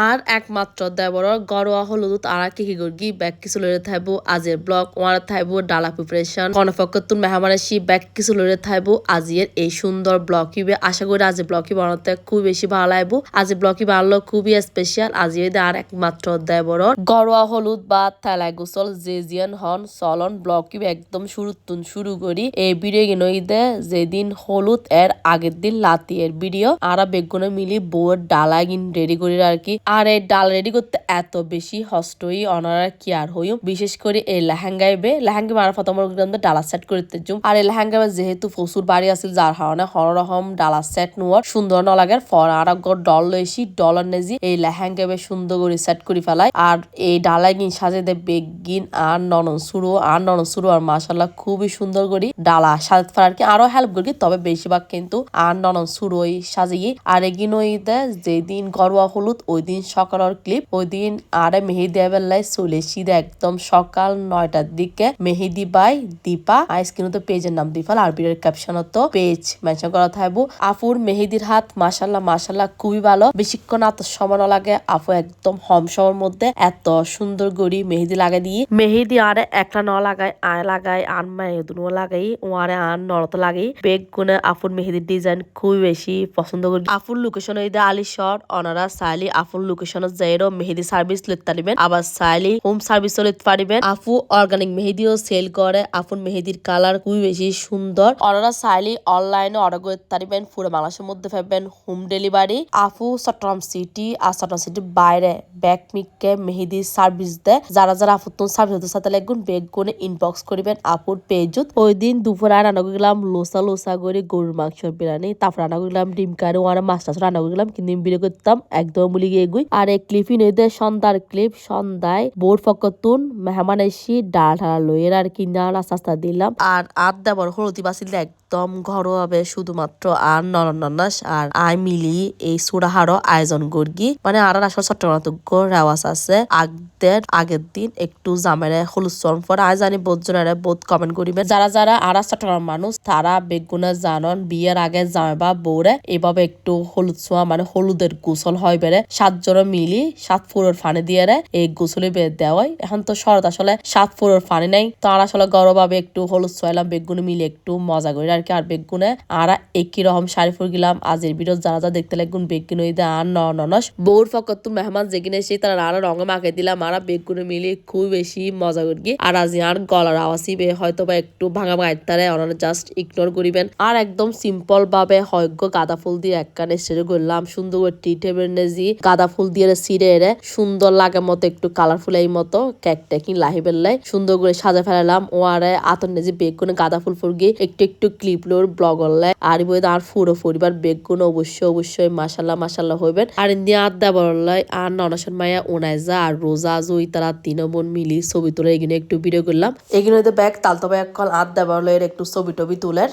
আর একমাত্র দেবরর ঘরোয়া হলুদ আর কি করগি ব্যাগ কিছু লড়ে থাকবো আজের ব্লগ ওয়ার থাকবো ডালা প্রিপারেশন কনফকতুন মেহমানাসি ব্যাগ কিছু লড়ে থাকবো আজের এই সুন্দর ব্লগ হিবে আশা করি আজ ব্লগই বানাতে খুব বেশি ভালো লাগবো আজ ব্লগই বানালো খুবই স্পেশাল আজের আর একমাত্র দেবরর ঘরোয়া হলুদ বা থালাই গোসল জেজিয়ান হন চলন ব্লগ হিবে একদম শুরু করি এই ভিডিও গিনইদে যেদিন হলুদ এর আগের দিন লাতি এর ভিডিও আর বেগুনে মিলি বউয়ের ডালা গিন রেডি করি আর কি আর এই ডাল রেডি করতে এত বেশি হস্তই অনারা কি আর হইম বিশেষ করে এই লেহেঙ্গা মারা ফতমর ডালা সেট করতে জুম আর এই লেহেঙ্গা যেহেতু ফসুর বাড়ি আছিল যার কারণে হররহম ডালা সেট নোয়ার সুন্দর ন লাগে ফর আর ডল লইছি ডলার নেজি এই লেহেঙ্গা সুন্দর করে সেট করে ফেলায় আর এই ডালা গিন সাজে দে বেগিন আর ননন সুরু আর মাশাল্লাহ খুবই সুন্দর করি ডালা সাজাতে পারার কি আরো হেল্প করি তবে বেশিরভাগ কিন্তু আর ননন সুরই সাজিয়ে আর এগিন ওইতে যেদিন ঘরোয়া হলুদ ওই দিন সকালের ক্লিপ ওই দিন আরে মেহেদি বেলায় চলে সিধে একদম সকাল 9টার দিকে মেহেদি বাই দীপা আইসক্রিন তো পেজের নাম দিফাল আর বিরের ক্যাপশন তো পেজ মেনশন করা থাকবো আফুর মেহেদির হাত মাশাল্লাহ খুবই ভালো বেশিক্ষণ এত সময় লাগে আপু একদম হম সময়ের মধ্যে এত সুন্দর গড়ি মেহেদি লাগাই দিয়ে মেহেদি আরে একটা ন লাগাই আয় লাগাই আন মেহেদুনো লাগাই ও আরে আন নরত লাগাই বেগ গুনে আফুর মেহেদির ডিজাইন খুবই বেশি পছন্দ করি আফুর লোকেশন হইতে আলি শর্ট অনারা সাইলি আফুর লোকেশনত যাইরো মেহেদি সার্ভিস লিখতে পারিবেন আবার সাইলি হোম সার্ভিসও লিখতে পারিবেন আফু অর্গানিক মেহেদিও সেল করে আফুর মেহেদির কালার খুবই বেশি সুন্দর অনারা সাইলি অনলাইনে অর্ডার করতে পারিবেন পুরো বাংলাদেশের মধ্যে পাবেন হোম ডেলিভারি আফু চট্টগ্রাম সিটি আর চট্টগ্রাম সিটির বাইরে ব্যাগ মিককে মেহেদি সার্ভিস দেয় যারা আফুর তো সার্ভিসের সাথে লাগুন বেগ গুনে ইনবক্স করিবেন আপুর পেজত ওই দিন দুপুরে রান্না করলাম লোসা করে গরুর মাংসের বিরিয়ানি তারপর রান্না করলাম ডিম কারি আর মাছ টাছ রান্না করলাম কিন্তু বিয়ে করতাম একদম মুলি গিয়ে গুই আর এই ক্লিপই নইতে সন্ধ্যার ক্লিপ সন্ধ্যায় বোর ফকতুন মেহমান এসি ডাল ঢালা লইয়ের আর কিনা আস্তা দিলাম আর দেবর হলুদি বাসিল একদম ঘরোয়াবে শুধুমাত্র আর নরনাস আর আই মিলি এই সুরাহারও আয়োজন করগি মানে আর আসলে চট্টগ্রাম রেওয়াজ আছে আগের দিন একটু জামেরে হলুদ চরম পর আজ জানি বোধ জনের বোধ কমেন্ট করিবেন যারা আর চট্টগ্রাম মানুষ তারা বেগুনে জানন বিয়ের আগে জামে বা বউরে এভাবে একটু হলুদ ছোঁয়া মানে হলুদের গোসল হয় বেড়ে 7 জন মিলি 7 ফুরের ফানি দিয়ে এই গোসলে বের দেওয়া এখন তো শরৎ আসলে 7 ফুরের ফানি নাই তো আর আসলে গরমভাবে একটু হলুদ ছোঁয়ালাম বেগুনে মিলে একটু মজা করি আর কি আর বেগুনে আর একই রকম শাড়ি ফুর গেলাম আজের ভিডিও যারা দেখতে লাগুন বেগুন ওই আর ননস বউর ফকত মেহমান যেখানে এসে তারা আর রঙে মাকে দিলাম আর বেগুনে মিলে খুব বেশি মজা করি আর আজ আর গলার আওয়াজই হয়তো বা একটু ভাঙা ভাঙাইতারে ওনারা জাস্ট ইগনোর করিবেন আর একদম সিম্পল ভাবে হয়গ্য গাঁদা ফুল দিয়ে একখানে সেরে করলাম সুন্দর করে টি টেবিল নেজি গাঁদা ফুল দিয়ে সিরে সুন্দর লাগে মতো একটু কালারফুল এই মতো কেক টেকিং লাহি বেললাই সুন্দর করে সাজা ফেলালাম ও আর আতর নেজি বেগুনে গাঁদা ফুল ফুরগি একটু ক্লিপ লোর ব্লগ অনলাই আর বই আর ফুরো পরিবার বেগুন অবশ্যই মাশাল্লাহ হইবেন আর ইন্দি আড্ডা বললাই আর ননসন মায়া ওনাইজা আর রোজা জুই তারা 3 বোন মিলি ছবি তুলে এখানে একটু ভিডিও করলাম এখানে ব্যাগ তালতো ব্যাগ কল আড্ডা বললাই একটু ছবি টবি তুলের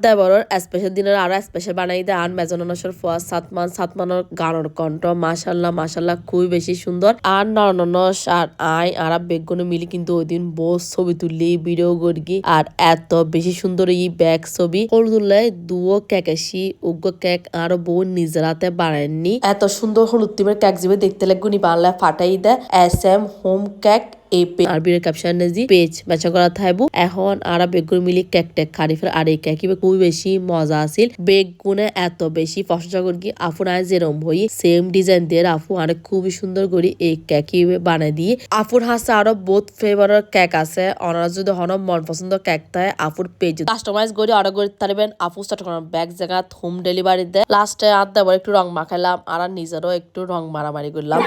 দেবরের স্পেশাল দিনের আরো স্পেশাল বানাই দেয় আর মেজনানসর ফোয়াজ সাতমানের গানের কণ্ঠ মাশাল্লাহ খুবই বেশি সুন্দর আর নরনস আর আর বেগুনে মিলি কিন্তু ওই দিন বস ছবি তুললি ভিডিও করি আর এত বেশি সুন্দর এই ব্যাগ ছবি হলুদুল্লাহ দুও কেক আসি উগ্র কেক আর বউ নিজের হাতে বানায়নি এত সুন্দর হলুদ টিমের কেক যাবে দেখতে লাগুনি বাংলায় ফাটাই দেয় SM হোম কেক এই আরবির ক্যাপশন নেজি পেজ মেচা করা থাকবো এখন আর বেগুন মিলি কেক টেক খারি ফের আর এই কেকি খুবই বেশি মজা আছিল বেগুনে এত বেশি প্রশংসা করি আফু নাই যেরম হই সেম ডিজাইন দিয়ে আফু আর খুবই সুন্দর করি এই কেকি বানাই দিয়ে আফুর হাসে আরো বহুত ফ্লেভারের কেক আছে ওনারা যদি হন মন পছন্দ কেক তাই আফুর পেজ কাস্টমাইজ করে অর্ডার করতে পারবেন আফু চট্টগ্রাম ব্যাগ জায়গা হোম ডেলিভারি দেয় লাস্টে আর দেবর একটু রং মাখাইলাম আর নিজেরও একটু রং মারামারি করলাম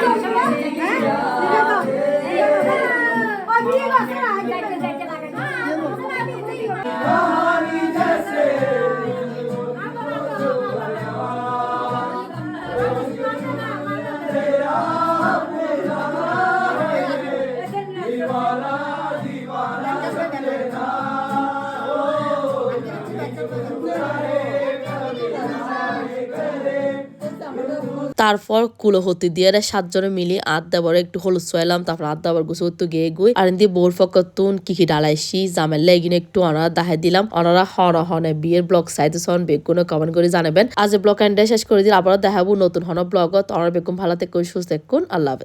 তারপর কুলহতি দিয়ে 7 জনে মিলি আদ দেবর একটু হলুদ সোয়ালাম তারপর আদ দেবর গুছো তো গিয়ে গুই আর দিয়ে বোর ফকতুন কি ডালাইছি জামেল লেগিন একটু অনারা দাহাই দিলাম অনারা হনে বিয়ের ব্লগ সাইতে সন বেগুন কমেন্ট করে জানাবেন আজ ব্লগ এন্ড শেষ করে দিল আবার দেখাবো নতুন হন ব্লগত অনারা বেগুন ভালো থেকে সুস্থ থাকুন আল্লাহ হাফেজ।